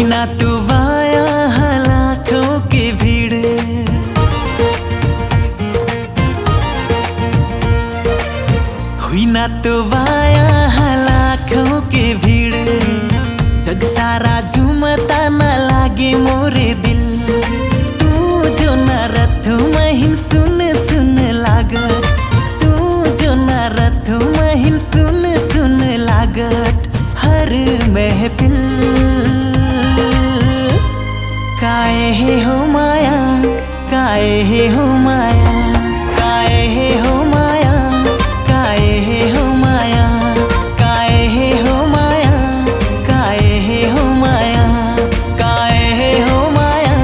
हुई ना तू वाया लाखों की भीड़, हुई ना तू वाया लाखों की भीड़। जग सारा झूमता न लागे मोरे दिल, तू जो न रथो महिन सुन सुन लागत, तू जो न रथो महिन सुन सुन लागत हर महफिल। काहे हे हो माया, काहे हे हो माया, काहे हे हो माया, काहे हे हो माया, काहे हे हो माया, काहे हे हो माया, काहे हे हो माया,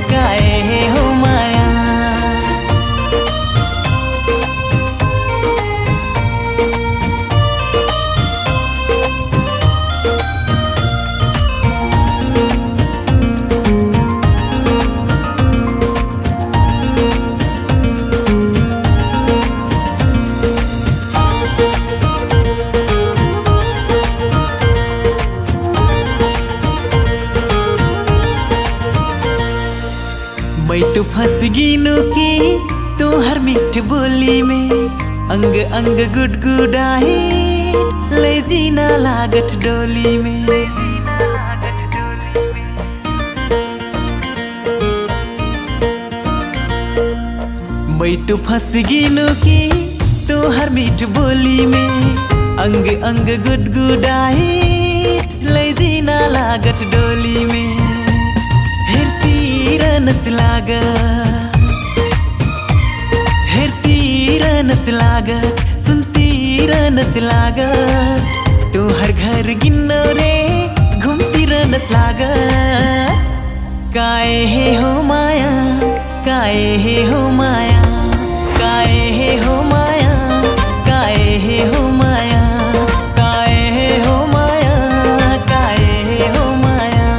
काहे हे हो माया। मैं तो फंस गिनो की तो हर मीठ बोली में, अंग अंग गुडगुडाए ले जीना लागत डोली में। मैं तो फंस गिनो की तो हर मीठ बोली में, अंग अंग गुडगुडाए ले जीना लागत डोली में। रनस लागत, हेरती रनस लागत, सुनती रनस लागत, तो हर घर गिनो रे घूमती रनस लागत। काहे हे हो माया, काहे हे हो माया, काहे हे हो माया, काहे हे हो माया, काहे हे हो माया, काहे हे हो माया।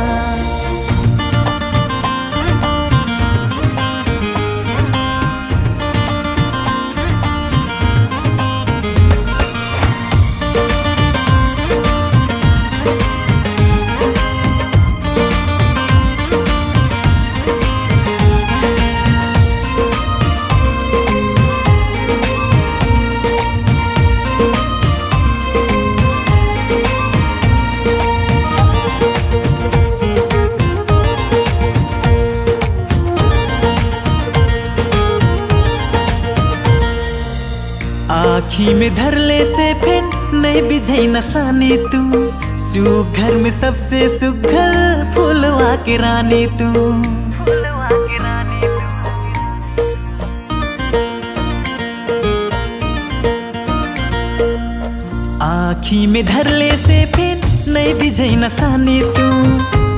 आँखी में धरले से फिर नहीं बिझई नसानी तू, सुघर में सबसे सुघर फूलवा के रानी तू। आँखी में धरले से फिर नहीं बिझई नसानी तू,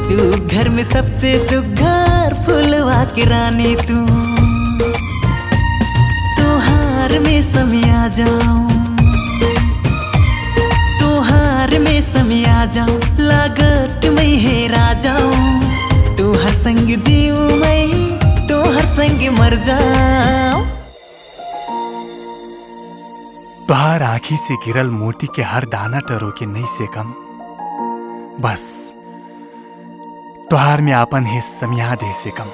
सुघर में सबसे सुघर फूलवा के रानी तू। तोहार में समिया जाऊं, तोहार में समिया जाऊं, लागत मैं हेरा जाऊं, तोहर संग जीऊं मैं, तोहर संग मर जाऊं। तोहार आँखी से गिरल मोती के हर दाना टरो के नहीं से कम, बस तोहार में आपन है समिया दे से कम।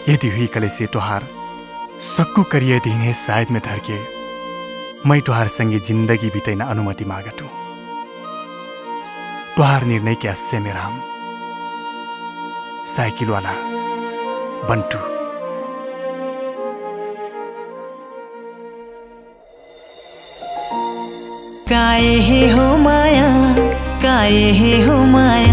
यदि हुई कले से तोहार सक्कु करिए दिन है शायद में धर के, मैं तोहार संगे जिंदगी बिताइन अनुमति मागत हूं। तोहार निर्णय के अस्से में राम साइकिल वाला बंटू। काहे हे हो माया, काहे हे हो माया।